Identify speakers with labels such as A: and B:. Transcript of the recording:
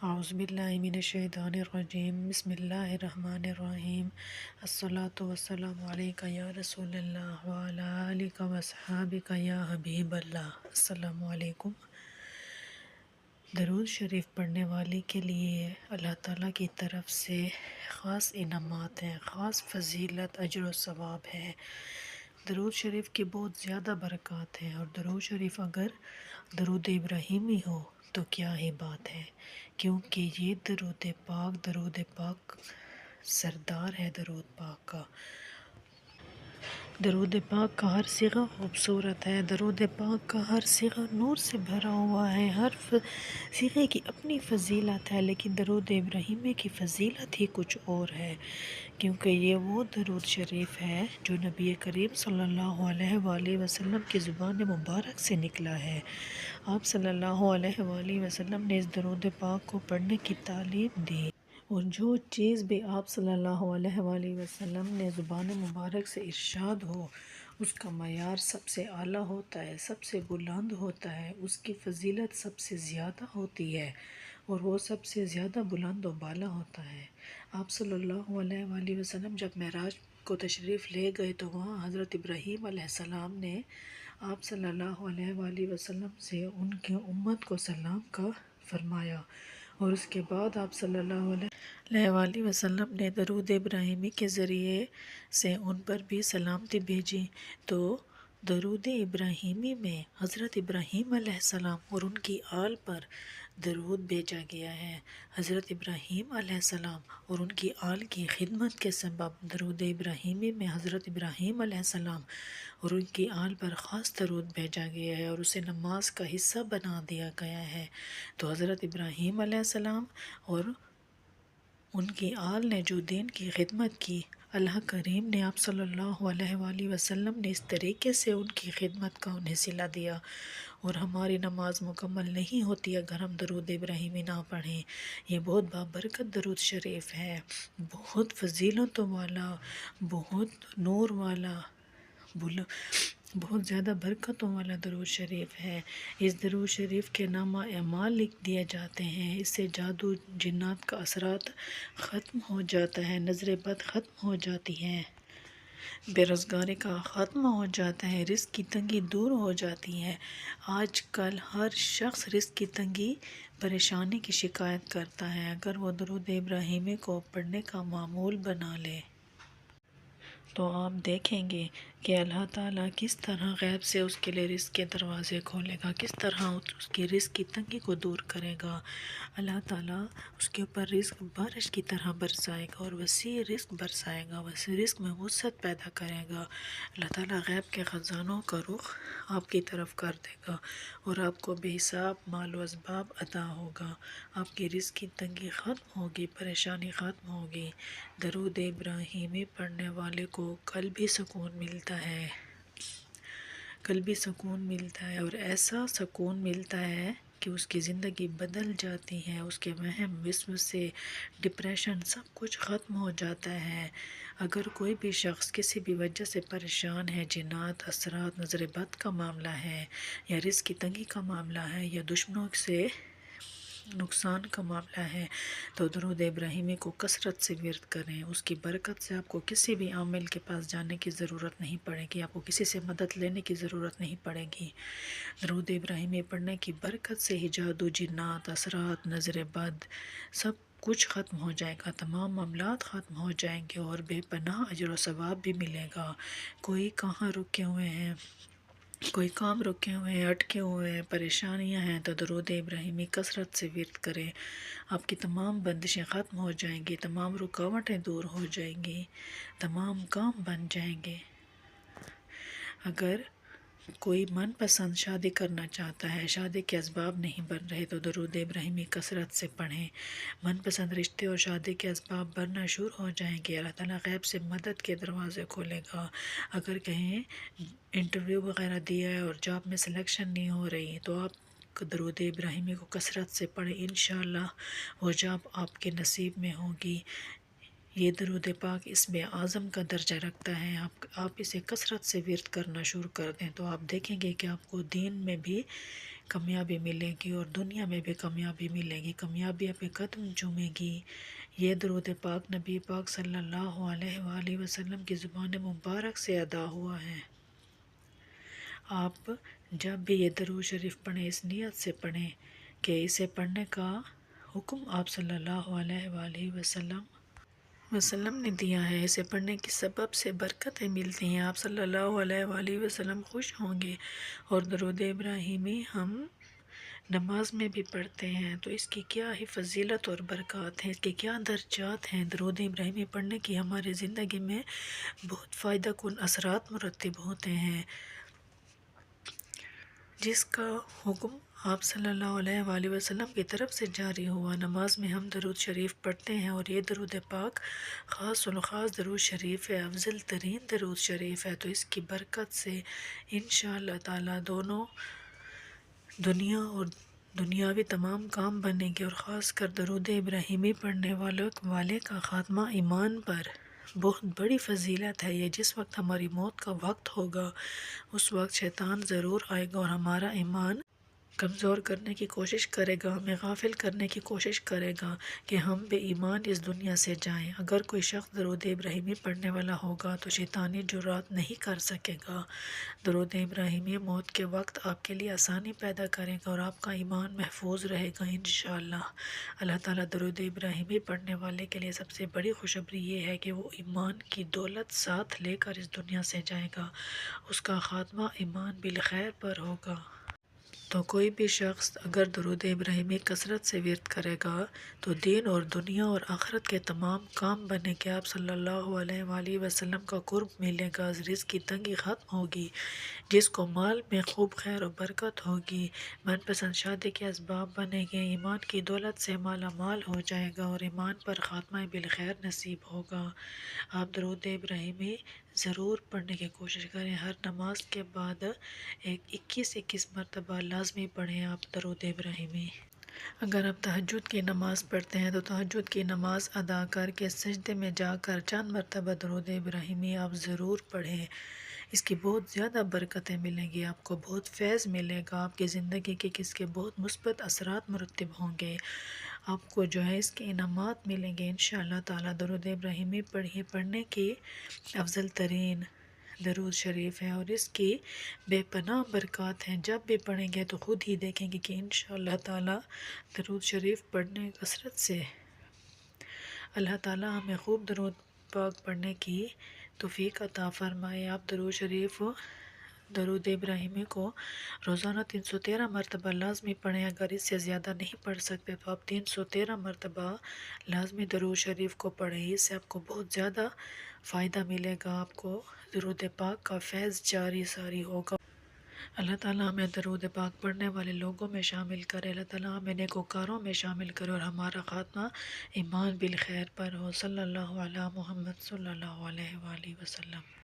A: اعوذ باللہ من الشیطان الرجیم بسم اللہ الرحمن الرحیم الصلاۃ والسلام علیکہ یا رسول اللہ وعلی آلک واصحابک یا حبیب اللہ۔ السلام علیکم۔ درود شریف پڑھنے والے کے لیے اللہ تعالیٰ کی طرف سے خاص انعامات ہیں، خاص فضیلت، اجر و ثواب ہے۔ درود شریف کی بہت زیادہ برکات ہیں، اور درود شریف اگر درود ابراہیمی ہو تو کیا ہی بات ہے، کیونکہ یہ درود پاک سردار ہے درود پاک کا۔ درود پاک کا ہر صیغہ خوبصورت ہے، درود پاک کا ہر صیغہ نور سے بھرا ہوا ہے، ہر صیغے کی اپنی فضیلت ہے، لیکن درود ابراہیمی کی فضیلت ہی کچھ اور ہے، کیونکہ یہ وہ درود شریف ہے جو نبی کریم صلی اللہ علیہ وآلہ وسلم کی زبان مبارک سے نکلا ہے۔ آپ صلی اللہ علیہ وآلہ وسلم نے اس درود پاک کو پڑھنے کی تعلیم دی، اور جو چیز بھی آپ صلی اللہ علیہ وآلہ وسلم نے زبان مبارک سے ارشاد ہو، اس کا معیار سب سے اعلیٰ ہوتا ہے، سب سے بلند ہوتا ہے، اس کی فضیلت سب سے زیادہ ہوتی ہے، اور وہ سب سے زیادہ بلند و بالا ہوتا ہے۔ آپ صلی اللہ علیہ وآلہ وسلم جب معراج کو تشریف لے گئے تو وہاں حضرت ابراہیم علیہ السلام نے آپ صلی اللہ علیہ وآلہ وسلم سے ان کی امت کو سلام کا فرمایا، اور اس کے بعد آپ صلی اللہ علیہ وآلہ وسلم نے درود ابراہیمی کے ذریعے سے ان پر بھی سلامتی بھیجی۔ تو درود ابراہیمی میں حضرت ابراہیم علیہ السلام اور ان کی آل پر درود بھیجا گیا ہے۔ حضرت ابراہیم علیہ السلام اور ان کی آل کی خدمت کے سبب درود ابراہیمی میں حضرت ابراہیم علیہ السلام اور ان کی آل پر خاص درود بھیجا گیا ہے، اور اسے نماز کا حصہ بنا دیا گیا ہے۔ تو حضرت ابراہیم علیہ السلام اور ان کی آل نے جو دین کی خدمت کی، اللہ کریم نے آپ صلی اللہ علیہ وآلہ وسلم نے اس طریقے سے ان کی خدمت کا انہیں صلہ دیا، اور ہماری نماز مکمل نہیں ہوتی اگر ہم درود ابراہیمی نہ پڑھیں۔ یہ بہت بابرکت درود شریف ہے، بہت فضیلتوں والا، بہت نور والا، بہت زیادہ برکتوں والا درود شریف ہے۔ اس درود شریف کے نامہ اعمال لکھ دیے جاتے ہیں، اس سے جادو جنات کا اثرات ختم ہو جاتا ہے، نظر بد ختم ہو جاتی ہے، بے روزگاری کا خاتمہ ہو جاتا ہے، رزق کی تنگی دور ہو جاتی ہے۔ آج کل ہر شخص رزق کی تنگی پریشانی کی شکایت کرتا ہے، اگر وہ درود ابراہیمی کو پڑھنے کا معمول بنا لے تو آپ دیکھیں گے کہ اللہ تعالیٰ کس طرح غیب سے اس کے لیے رزق کے دروازے کھولے گا، کس طرح اس کی رزق کی تنگی کو دور کرے گا۔ اللہ تعالیٰ اس کے اوپر رزق بارش کی طرح برسائے گا، اور وسیع رزق برسائے گا، وسیع رزق میں وسعت پیدا کرے گا۔ اللہ تعالیٰ غیب کے خزانوں کا رخ آپ کی طرف کر دے گا، اور آپ کو بے حساب مال و اسباب عطا ہوگا، آپ کی رزق کی تنگی ختم ہوگی، پریشانی ختم ہوگی۔ درود ابراہیمی پڑھنے والے کو قلبی سکون ملتا ہے، قلبی سکون ملتا ہے، اور ایسا سکون ملتا ہے کہ اس کی زندگی بدل جاتی ہے، اس کے وہم وسوسے، ڈپریشن سب کچھ ختم ہو جاتا ہے۔ اگر کوئی بھی شخص کسی بھی وجہ سے پریشان ہے، جنات، اثرات، نظر بد کا معاملہ ہے، یا رزق کی تنگی کا معاملہ ہے، یا دشمنوں سے نقصان کا معاملہ ہے، تو درود ابراہیمی کو کثرت سے ورد کریں۔ اس کی برکت سے آپ کو کسی بھی عامل کے پاس جانے کی ضرورت نہیں پڑے گی، آپ کو کسی سے مدد لینے کی ضرورت نہیں پڑے گی۔ درود ابراہیمی پڑھنے کی برکت سے ہی جادو، جنات، اثرات، نظر بد سب کچھ ختم ہو جائے گا، تمام معاملات ختم ہو جائیں گے، اور بے پناہ اجر و ثواب بھی ملے گا۔ کوئی کہاں رکے ہوئے ہیں، کوئی کام رکے ہوئے ہیں، اٹکے ہوئے ہیں، پریشانیاں ہیں، تو درود ابراہیمی کثرت سے ورد کریں، آپ کی تمام بندشیں ختم ہو جائیں گی، تمام رکاوٹیں دور ہو جائیں گی، تمام کام بن جائیں گے۔ اگر کوئی من پسند شادی کرنا چاہتا ہے، شادی کے اسباب نہیں بن رہے، تو درود ابراہیمی کثرت سے پڑھیں، من پسند رشتے اور شادی کے اسباب بننا شروع ہو جائیں گے، اللہ تعالیٰ غیب سے مدد کے دروازے کھولے گا۔ اگر کہیں انٹرویو وغیرہ دیا ہے اور جاب میں سلیکشن نہیں ہو رہی، تو آپ درود ابراہیمی کو کثرت سے پڑھیں، انشاءاللہ وہ جاب آپ کے نصیب میں ہوگی۔ یہ درود پاک اسم اعظم کا درجہ رکھتا ہے، آپ اسے کثرت سے ورد کرنا شروع کر دیں تو آپ دیکھیں گے کہ آپ کو دین میں بھی کامیابی ملے گی اور دنیا میں بھی کامیابی ملے گی، کامیابی پہ قدم چومے گی۔ یہ درود پاک نبی پاک صلی اللہ علیہ وآلہ وسلم کی زبان مبارک سے ادا ہوا ہے۔ آپ جب بھی یہ درود شریف پڑھیں اس نیت سے پڑھیں کہ اسے پڑھنے کا حکم آپ صلی اللہ علیہ وآلہ وسلم نے دیا ہے، اسے پڑھنے کی سبب سے برکتیں ملتی ہیں، آپ صلی اللہ علیہ وآلہ وسلم خوش ہوں گے۔ اور درود ابراہیمی ہم نماز میں بھی پڑھتے ہیں تو اس کی کیا ہی فضیلت اور برکات ہیں، اس کے کیا درجات ہیں۔ درود ابراہیمی پڑھنے کی ہمارے زندگی میں بہت فائدہ کن اثرات مرتب ہوتے ہیں، جس کا حکم آپ صلی اللہ علیہ وآلہ وسلم کی طرف سے جاری ہوا۔ نماز میں ہم درود شریف پڑھتے ہیں اور یہ درود پاک خاص الخاص درود شریف ہے، افضل ترین درود شریف ہے، تو اس کی برکت سے انشاءاللہ تعالی دونوں دنیا اور دنیاوی تمام کام بنیں گے، اور خاص کر درود ابراہیمی پڑھنے والے کا خاتمہ ایمان پر بہت بڑی فضیلت ہے۔ یہ جس وقت ہماری موت کا وقت ہوگا اس وقت شیطان ضرور آئے گا اور ہمارا ایمان کمزور کرنے کی کوشش کرے گا، ہمیں غافل کرنے کی کوشش کرے گا کہ ہم بے ایمان اس دنیا سے جائیں۔ اگر کوئی شخص درود ابراہیمی پڑھنے والا ہوگا تو شیطانی جرات نہیں کر سکے گا۔ درود ابراہیمی موت کے وقت آپ کے لیے آسانی پیدا کرے گا اور آپ کا ایمان محفوظ رہے گا انشاءاللہ۔ اللہ تعالیٰ درود ابراہیمی پڑھنے والے کے لیے سب سے بڑی خوشخبری یہ ہے کہ وہ ایمان کی دولت ساتھ لے کر اس دنیا سے جائے گا، اس کا خاتمہ ایمان بالخیر پر ہوگا۔ تو کوئی بھی شخص اگر درود ابراہیمی کثرت سے ورد کرے گا تو دین اور دنیا اور آخرت کے تمام کام بنے گے، آپ صلی اللہ علیہ وآلہ وسلم کا قرب ملے گا، رزق کی تنگی ختم ہوگی، جس کو مال میں خوب خیر و برکت ہوگی، من پسند شادی کے اسباب بنیں گے، ایمان کی دولت سے مالا مال ہو جائے گا اور ایمان پر خاتمہ بالخیر نصیب ہوگا۔ آپ درود ابراہیمی ضرور پڑھنے کی کوشش کریں، ہر نماز کے بعد 21 مرتبہ لازمی پڑھیں آپ درود ابراہیمی۔ اگر آپ تہجد کی نماز پڑھتے ہیں تو تہجد کی نماز ادا کر کے سجدے میں جا کر چند مرتبہ درود ابراہیمی آپ ضرور پڑھیں، اس کی بہت زیادہ برکتیں ملیں گی، آپ کو بہت فیض ملے گا، آپ کی زندگی کے کس کے بہت مثبت اثرات مرتب ہوں گے، آپ کو جو ہے اس کے انعامات ملیں گے انشاءاللہ تعالی۔ درود ابراہیمی پڑھنے کی افضل ترین درود شریف ہے اور اس کی بے پناہ برکات ہیں، جب بھی پڑھیں گے تو خود ہی دیکھیں گے کہ انشاءاللہ تعالی درود شریف پڑھنے کثرت سے اللہ تعالی ہمیں خوب درود پاک پڑھنے کی توفیق عطا فرمائے۔ آپ درود ابراہیمی کو روزانہ 313 مرتبہ لازمی پڑھیں، اگر اس سے زیادہ نہیں پڑھ سکتے تو آپ 313 مرتبہ لازمی درود شریف کو پڑھیں، اس سے آپ کو بہت زیادہ فائدہ ملے گا، آپ کو درود پاک کا فیض جاری ساری ہوگا۔ اللہ تعالیٰ ہمیں درود پاک پڑھنے والے لوگوں میں شامل کرے، اللہ تعالیٰ ہمیں نیکوکاروں میں شامل کرے اور ہمارا خاتمہ ایمان بالخیر پر ہو۔ صلی اللہ علی محمد صلی اللہ علیہ وآلہ وسلم۔